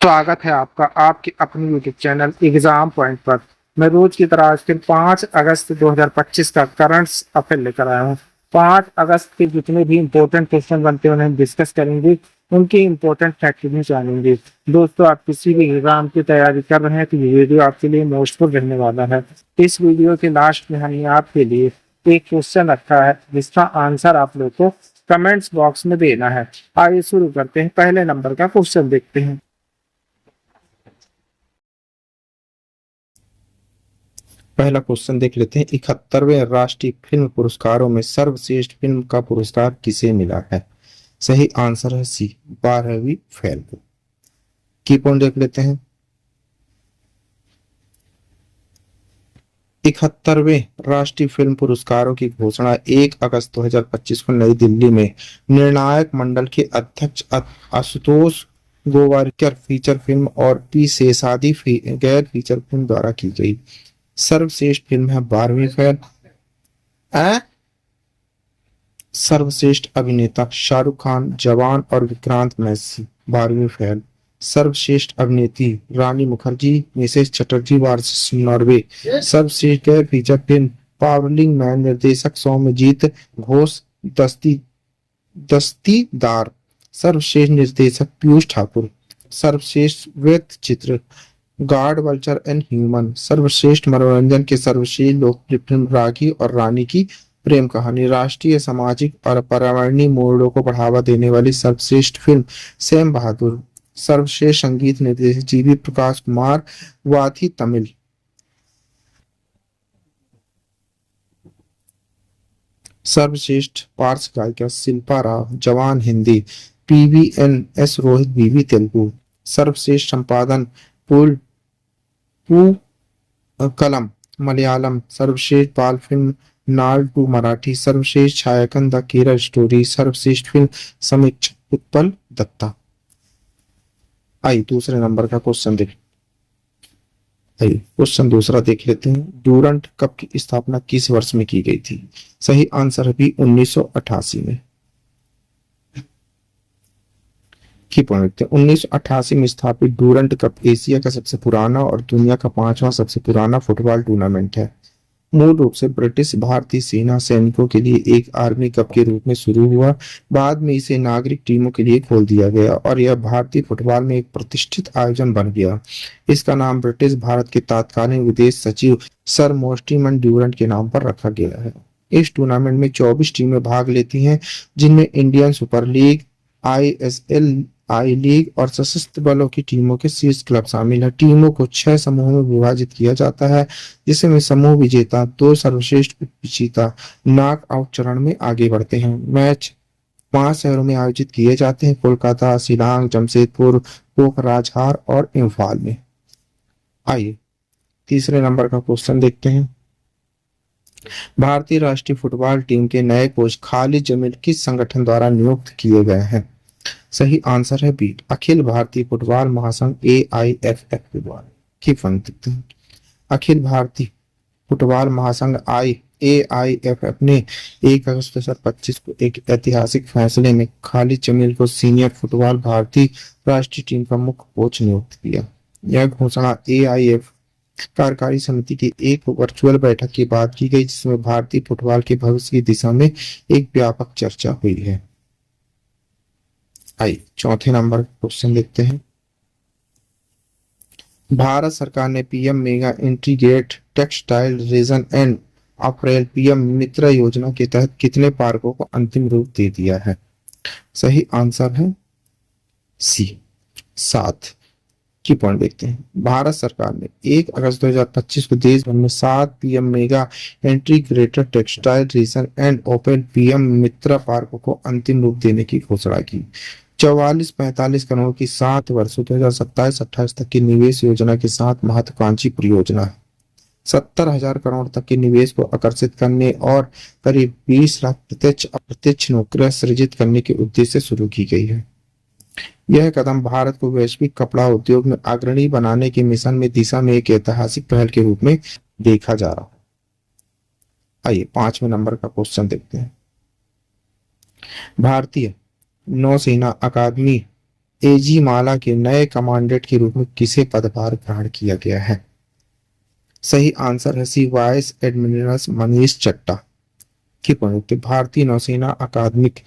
स्वागत है आपका आपके अपने यूट्यूब चैनल एग्जाम पॉइंट पर। मैं रोज की तरह आज फिर 5 अगस्त 2025 का करंट अफेयर लेकर आया हूँ। 5 अगस्त के जितने भी इम्पोर्टेंट क्वेश्चन बनते हैं उन्हें डिस्कस करेंगे, उनके इम्पोर्टेंट फैक्ट भी जानेंगे। दोस्तों, आप किसी भी एग्जाम की तैयारी कर रहे हैं तो ये वीडियो आपके लिए मोस्टफुल रहने वाला है। इस वीडियो के लास्ट में हमने आपके लिए एक क्वेश्चन रखा है जिसका आंसर आप लोग को कमेंट्स बॉक्स में देना है। आइए शुरू करते हैं, पहले नंबर का क्वेश्चन देखते हैं। पहला क्वेश्चन देख लेते हैं। 71वें राष्ट्रीय फिल्म पुरस्कारों में सर्वश्रेष्ठ फिल्म का पुरस्कार किसे मिला है? सही आंसर है सी, 12वीं फेल को। की पॉइंट देख लेते हैं। 71वें राष्ट्रीय फिल्म पुरस्कारों की घोषणा 1 अगस्त 2025 को नई दिल्ली में निर्णायक मंडल के अध्यक्ष आशुतोष गोवारिकर फीचर फिल्म और पी शेषाद्रि गैर फीचर फिल्म द्वारा की गई। सर्वश्रेष्ठ फिल्म है 12वीं फेल। सर्वश्रेष्ठ अभिनेता शाहरुख खान जवान और विक्रांत मैसी 12वीं फेल। सर्वश्रेष्ठ अभिनेत्री Rani Mukerji Mrs Chatterjee versus Norway. सर्वश्रेष्ठ गैर फीचर फिल्म पावरलिंग मैन निर्देशक सौम्यजीत घोष दस्तीदार। सर्वश्रेष्ठ निर्देशक पीयूष ठाकुर। सर्वश्रेष्ठ व्यक्ति चित्र गॉड वल्चर एंड ह्यूमन। सर्वश्रेष्ठ मनोरंजन के सर्वश्रेष्ठ लोकप्रिय फिल्म राखी और रानी की प्रेम कहानी। राष्ट्रीय सामाजिक और पर्यावरणीय मूल्यों को बढ़ावा देने वाली सर्वश्रेष्ठ फिल्म सैम बहादुर। सर्वश्रेष्ठ संगीत निर्देशक जीवी प्रकाश कुमार वाथी तमिल। सर्वश्रेष्ठ पार्श्व गायिका शिल्पा राव जवान हिंदी। PVNS रोहित बीवी तेलुगु। सर्वश्रेष्ठ संपादन पुल कलम मलयालम। सर्वश्रेष्ठ बाल फिल्म नाल टू मराठी। सर्वश्रेष्ठ छायांकन द केरल स्टोरी। सर्वश्रेष्ठ फिल्म समीक्षक उत्पल दत्ता। आई दूसरे नंबर का क्वेश्चन देख आइए क्वेश्चन दूसरा देख लेते हैं। डूरंट कप की स्थापना किस वर्ष में की गई थी? सही आंसर है भी 1988 में। की पॉइंट 1988 में स्थापित डूरंट कप एशिया का सबसे पुराना और दुनिया का 5वां सबसे पुराना फुटबॉल टूर्नामेंट है। मूल रूप से ब्रिटिश भारतीय सेना सैनिकों के लिए एक आर्मी कप के रूप में शुरू हुआ। बाद में इसे नागरिक टीमों के लिए खोल दिया गया और यह भारतीय फुटबॉल में एक प्रतिष्ठित आयोजन बन गया। इसका नाम ब्रिटिश भारत के तत्कालीन विदेश सचिव सर मोस्टीमन ड्यूरंट के नाम पर रखा गया है। इस टूर्नामेंट में 24 टीमें भाग लेती हैं, जिनमें इंडियन सुपर लीग, ISL, आई लीग और सशस्त्र बलों की टीमों के शीर्ष क्लब शामिल है। टीमों को 6 समूहों में विभाजित किया जाता है, जिसमें समूह विजेता 2 सर्वश्रेष्ठ उपविजेता नॉकआउट चरण में आगे बढ़ते हैं। मैच 5 शहरों में आयोजित किए जाते हैं: कोलकाता, शिलांग, जमशेदपुर, कोकराझार और इम्फाल में। आइए तीसरे नंबर का क्वेश्चन देखते हैं। भारतीय राष्ट्रीय फुटबॉल टीम के नए कोच खालिद जमील किस संगठन द्वारा नियुक्त किए गए हैं? सही आंसर है बी, अखिल भारतीय फुटबॉल महासंघ AIFF के द्वारा। की फंड देखते हैं। अखिल भारतीय फुटबॉल महासंघ AIFF ने 1 अगस्त 2025 को एक ऐतिहासिक फैसले में खालिद जमील को सीनियर फुटबॉल भारतीय राष्ट्रीय टीम का मुख्य कोच नियुक्त किया। यह घोषणा AIF कार्यकारी समिति की एक वर्चुअल बैठक के बाद की गई, जिसमें भारतीय फुटबॉल के भविष्य की दिशा में एक व्यापक चर्चा हुई है। आइए चौथे नंबर क्वेश्चन देखते हैं। भारत सरकार ने PM mega integrate textile reason and April PM मित्र योजना के तहत कितने पार्कों को अंतिम रूप दे दिया है? सही आंसर है सी, 7। की पॉइंट देखते हैं। भारत सरकार ने 1 अगस्त 2025 को देश भर में 7 PM mega integrated textile reason and open PM मित्र पार्कों को अंतिम रूप देने की घोषणा की। 44-45 करोड़ की 7 वर्षों 2027-28 तक की निवेश योजना के साथ महत्वाकांक्षी परियोजना है। 70,000 करोड़ तक के निवेश को आकर्षित करने और करीब 20 लाख प्रत्यक्ष अप्रत्यक्ष नौकरियां सृजित करने के उद्देश्य से शुरू की गई है। यह कदम भारत को वैश्विक कपड़ा उद्योग में अग्रणी बनाने के मिशन में दिशा में एक ऐतिहासिक पहल के रूप में देखा जा रहा है। आइए 5वें नंबर का क्वेश्चन देखते हैं। भारतीय नौसेना अकादमी एजी माला के नए कमांडेंट के रूप में किसे पदभार ग्रहण किया गया है? सही आंसर है सी, वाइस एडमिरल मनीष चड्डा। की पॉइंट भारतीय नौसेना अकादमिक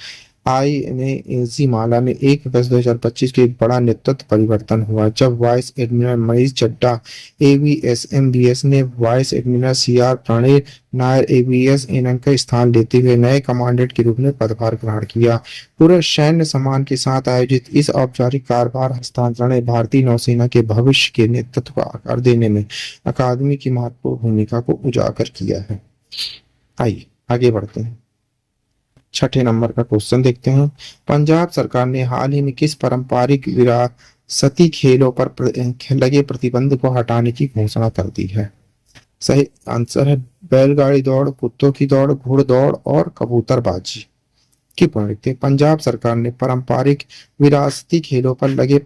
आईएनएसी माला में 1 अगस्त 2025 के एक बड़ा नेतृत्व परिवर्तन हुआ जब vice admiral Manish Chadha AVS MBS ने vice admiral CR Pranay Nair AVS NN का स्थान लेते हुए नए कमांडेंट के रूप में पदभार ग्रहण किया। पूरे सैन्य सम्मान के साथ आयोजित इस औपचारिक कार्यभार हस्तांतरण ने भारतीय नौसेना के भविष्य के नेतृत्व को आकार देने में अकादमी की महत्वपूर्ण भूमिका को उजागर किया है। आइए आगे बढ़ते हैं, छठे नंबर का क्वेश्चन देखते हैं। पंजाब सरकार ने हाल ही में किस पारंपरिक विरासती खेलों पर लगे प्रतिबंध को हटाने की घोषणा कर दी है? सही आंसर है बैलगाड़ी दौड़, कुत्तों की दौड़, घुड़दौड़ और कबूतरबाजी। की पॉइंट पंजाब सरकार ने पारंपरिक विरासती खेलों पर लगे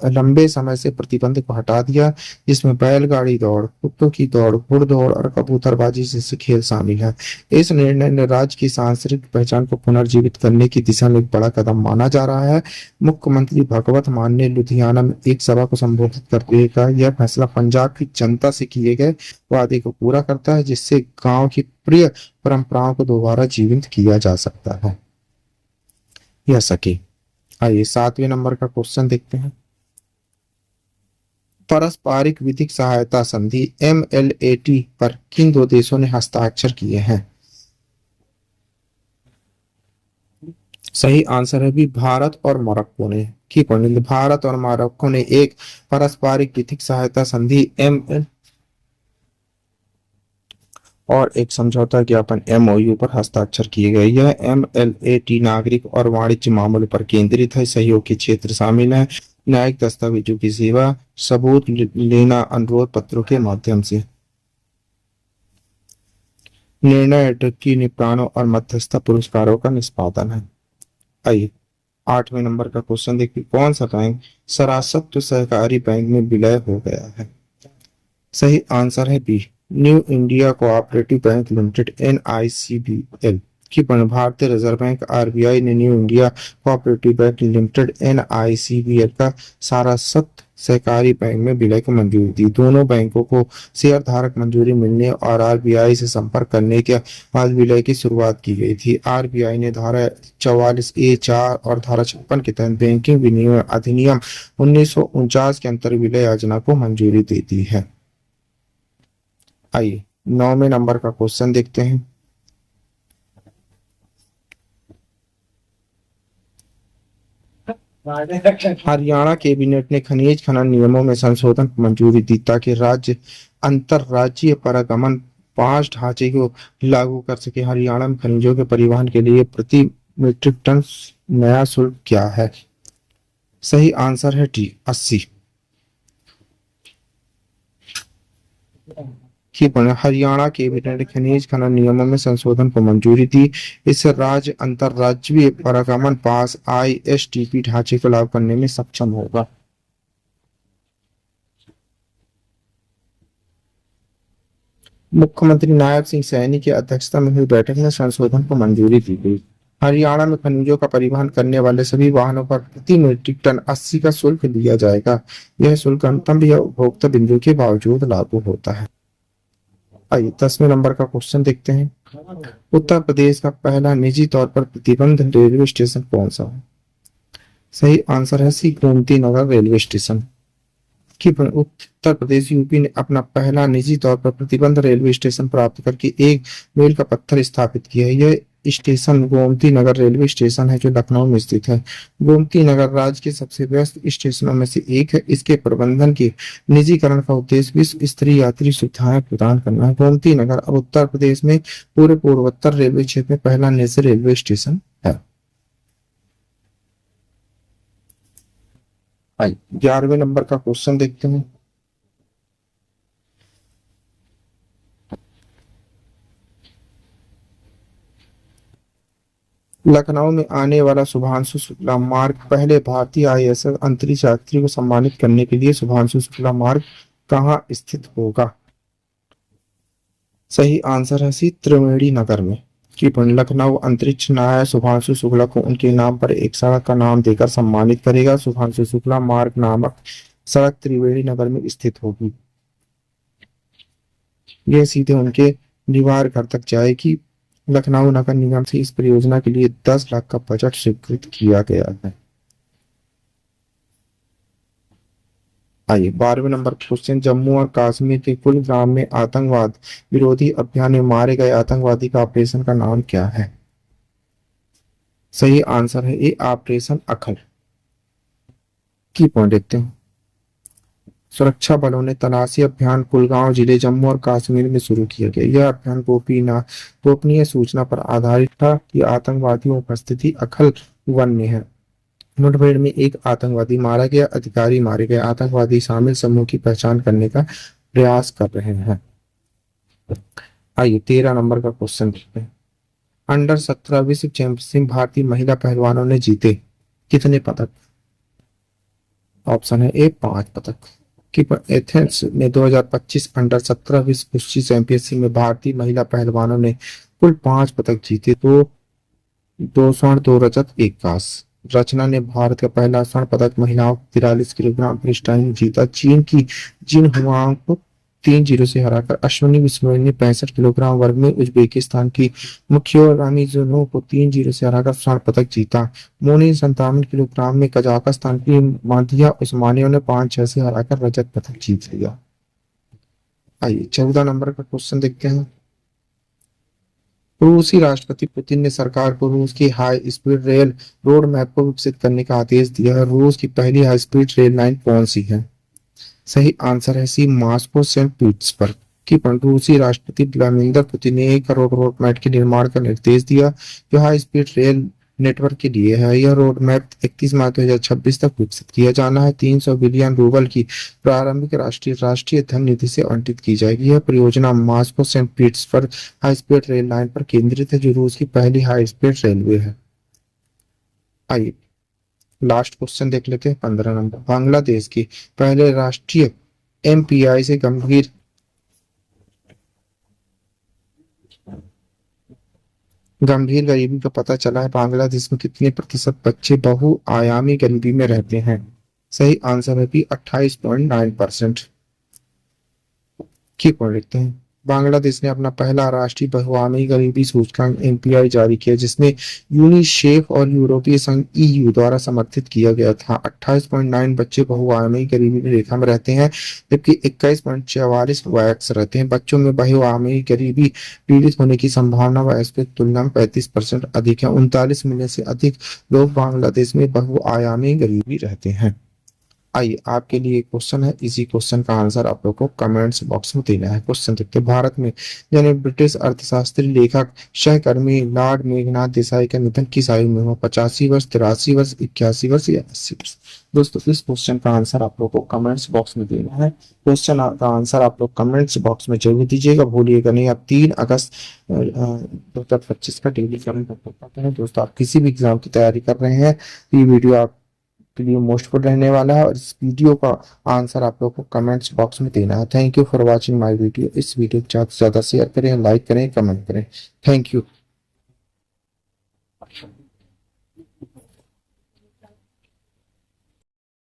लंबे समय से प्रतिबंध को हटा दिया, जिसमें बैलगाड़ी दौड़, कुत्तों की दौड़, घुड़दौड़ और कबूतरबाजी जैसे खेल शामिल है। इस निर्णय ने राज्य की सांस्कृतिक पहचान को पुनर्जीवित करने की दिशा में एक बड़ा कदम माना जा रहा है। मुख्यमंत्री भगवत मान ने लुधियाना में एक सभा को संबोधित करते हुए कहा, यह फैसला पंजाब की जनता से किए गए वादे को पूरा करता है, जिससे गांव की प्रिय परंपराओं को दोबारा जीवित किया जा सकता है। यह सके। आइए 7वें नंबर का क्वेश्चन देखते हैं। पारस्परिक विधिक सहायता संधि MLAT पर किन दो देशों ने हस्ताक्षर किए हैं? सही आंसर है भी भारत और मोरक्को ने। की पॉइंट भारत और मोरक्को ने एक पारस्परिक विधिक सहायता संधि ML और एक समझौता ज्ञापन MOU पर हस्ताक्षर किए गए। यह MLAT नागरिक और वाणिज्य मामलों पर केंद्रित है। सहयोग के क्षेत्र शामिल हैं न्यायिक दस्तावेजों की सेवा, सबूत लेना अनुरोध पत्रों के माध्यम से, निर्णय की निपटानों और मध्यस्थता पुरस्कारों का निष्पादन है। आइए 8वें नंबर का क्वेश्चन देखिए। कौन सा बैंक सरासत्व सहकारी बैंक में विलय हो गया है? सही आंसर है B, New India Cooperative Bank Limited NICBL। की भारतीय रिजर्व बैंक RBI ने New India Cooperative Bank Limited NICBL का सारासत सहकारी बैंक में विलय को मंजूरी दी। दोनों बैंकों को शेयर धारक मंजूरी मिलने और RBI से संपर्क करने के बाद विलय की शुरुआत की गई थी। RBI ने धारा 44A(4) और धारा 56 के तहत बैंकिंग विनियमन अधिनियम 1949 के अंतर्गत विलय योजना को मंजूरी दे दी है। आइए 9वें नंबर का क्वेश्चन देखते हैं। हरियाणा कैबिनेट ने खनिज खनन नियमों में संशोधन को मंजूरी दी ताकि राज्य अंतरराज्यीय पारगमन 5 ढांचे को लागू कर सके। हरियाणा में खनिजों के परिवहन के लिए प्रति मीट्रिक टन नया शुल्क क्या है? सही आंसर है डी, 80। हरियाणा कैबिनेट ने खनिज खनन नियमों में संशोधन को मंजूरी दी। इससे राज्य अंतरराज्यीय पारगमन पास ISTP ढांचे को लागू करने में सक्षम होगा। मुख्यमंत्री नायब सिंह सैनी की अध्यक्षता में हुई बैठक में संशोधन को मंजूरी दी गई। हरियाणा में खनिजों का परिवहन करने वाले सभी वाहनों पर प्रति मीट्रिक टन 80 का शुल्क लिया जाएगा। यह शुल्क अंतिम या उपभोक्ता बिंदु के बावजूद लागू होता है। आइए 10वें नंबर का क्वेश्चन देखते हैं। उत्तर प्रदेश का पहला निजी तौर पर प्रतिबंध रेलवे स्टेशन कौन सा है? सही आंसर है सी, गोमती नगर रेलवे स्टेशन। की उत्तर प्रदेश यूपी ने अपना पहला निजी तौर पर प्रतिबंध रेलवे स्टेशन प्राप्त करके एक मील का पत्थर स्थापित किया है। यह station Gomti Nagar railway station है जो लखनऊ में स्थित है। गोमती नगर राज्य के सबसे व्यस्त स्टेशनों में से एक है। इसके प्रबंधन के निजीकरण का उद्देश्य विश्व स्तरीय यात्री सुविधाएं प्रदान करना है। गोमती नगर अब उत्तर प्रदेश में पूरे पूर्वोत्तर रेलवे क्षेत्र में पहला निजी रेलवे स्टेशन है। 11वें नंबर का क्वेश्चन देखते हैं। लखनऊ में आने वाला शुभांशु शुक्ला मार्ग पहले भारतीय ISS अंतरिक्ष यात्री को सम्मानित करने के लिए शुभांशु शुक्ला मार्ग कहाँ स्थित होगा? सही आंसर है सी, त्रिवेणी नगर में। कि लखनऊ अंतरिक्ष नायक शुभांशु शुक्ला को उनके नाम पर एक सड़क का नाम देकर सम्मानित करेगा। शुभांशु शुक्ला मार्ग नामक सड़क त्रिवेणी नगर में स्थित होगी। यह सीधे उनके निवार घर तक जाएगी। लखनऊ नगर निगम से इस परियोजना के लिए 10 लाख का बजट स्वीकृत किया गया है। आइए 12वें नंबर क्वेश्चन, जम्मू और कश्मीर के कुलगाम में आतंकवाद विरोधी अभियान में मारे गए आतंकवादी का ऑपरेशन का नाम क्या है? सही आंसर है ए ऑपरेशन अखल। की पॉइंट देखते हैं। सुरक्षा बलों ने तलाशी अभियान कुलगांव जिले जम्मू और कश्मीर में शुरू किया गया। यह अभियान गोपनीय सूचना पर आधारित था कि आतंकवादियों की उपस्थिति अखल वन में है। मुठभेड़ में एक आतंकवादी मारा गया, अधिकारी मारे गए। आतंकवादी शामिल समूह की पहचान करने का प्रयास कर रहे हैं। आइए 13 नंबर का क्वेश्चन देखते हैं। अंडर 17 विश्व चैंपियनशिप भारतीय महिला पहलवानों ने जीते कितने पदक? ऑप्शन है ए 5 पदक। कि एथेंस में 2025 अंडर 17 विश्व कुश्ती चैंपियनशिप में भारतीय महिला पहलवानों ने कुल 5 पदक जीते। तो 2 स्वर्ण 2 रजत 1 कांस्य। रचना ने भारत का पहला स्वर्ण पदक महिलाओं 43 किलोग्राम फ्रीस्टाइल में जीता। चीन की जिन हुआंग को 3-0 से हराकर अश्विनी विश्नोई ने 65 किलोग्राम वर्ग में उज्बेकिस्तान की मुखियो रामीजुनोव को 3-0 से हराकर स्वर्ण पदक जीता। मोनी 57 किलोग्राम में कजाकिस्तान की मादिया उस्मानियोव ने 5-6 से हराकर रजत पदक जीत लिया। आइए 14 नंबर का क्वेश्चन देखते हैं। रूसी राष्ट्रपति पुतिन ने सरकार को रूस की high speed rail road map को विकसित करने का आदेश दिया है। रूस की पहली हाई स्पीड रेल लाइन कौन सी है? सही आंसर है सी मॉस्को सेंट पीटर्सबर्ग। की रूसी राष्ट्रपति व्लादिमीर पुतिन ने 1 करोड़ रोड मैप के निर्माण का निर्देश दिया जो हाई स्पीड रेल नेटवर्क के लिए है। यह रोड मैप 31 मार्च 2026 तक विकसित किया जाना है। 300 बिलियन रूबल की प्रारंभिक राष्ट्रीय धन निधि से आवंटित की जाएगी। यह परियोजना Moscow Saint Petersburg high speed rail line पर केंद्रित है जो रूस की पहली हाई स्पीड रेलवे है। आइए लास्ट क्वेश्चन देख लेते हैं 15 नंबर। बांग्लादेश की पहले राष्ट्रीय एमपीआई से गंभीर गरीबी का पता चला है। बांग्लादेश में कितने प्रतिशत बच्चे बहुआयामी गरीबी में रहते हैं? सही आंसर है भी 28.9%। की पॉइंट लिखते हैं। बांग्लादेश ने अपना पहला राष्ट्रीय बहुआयामी गरीबी सूचकांक एमपीआई जारी किया जिसने यूनिसेफ और यूरोपीय संघ ईयू द्वारा समर्थित किया गया था। 28.9 बच्चे बहुआयामी गरीबी रेखा में रहते हैं जबकि 21.44 वयस्क रहते हैं। बच्चों में बहुआयामी गरीबी पीड़ित होने की संभावना वयस्क की तुलना में 35% अधिक है। 39 मिलियन से अधिक लोग बांग्लादेश में बहुआयामी गरीबी रहते हैं। आइए आपके लिए क्वेश्चन है। इसी क्वेश्चन का आंसर आप लोग को कमेंट्स बॉक्स में देना है। क्वेश्चन देखते हैं। भारत में जन्मे ब्रिटिश अर्थशास्त्री लेखक सहकर्मी लॉर्ड मेघनाथ देसाई का निधन किस आयु में हुआ? 85 वर्ष, 83 वर्ष, 81 वर्ष या 80 वर्ष? दोस्तों इस क्वेश्चन का आंसर आप लोग को कमेंट्स बॉक्स में देना है। क्वेश्चन का आंसर आप लोग कमेंट्स बॉक्स में जरूर दीजिएगा, भूलिएगा नहीं। आप 3 अगस्त 2025 का डेली करंट कर पाते हैं। दोस्तों आप किसी भी एग्जाम की तैयारी कर रहे हैं ये वीडियो आप के लिए मोस्टफुल रहने वाला है और इस वीडियो का आंसर आप लोग को कमेंट्स बॉक्स में देना है। Thank you for watching my video. इस वीडियो को ज़्यादा से ज़्यादा शेयर करें, लाइक करें, कमेंट करें। Thank you.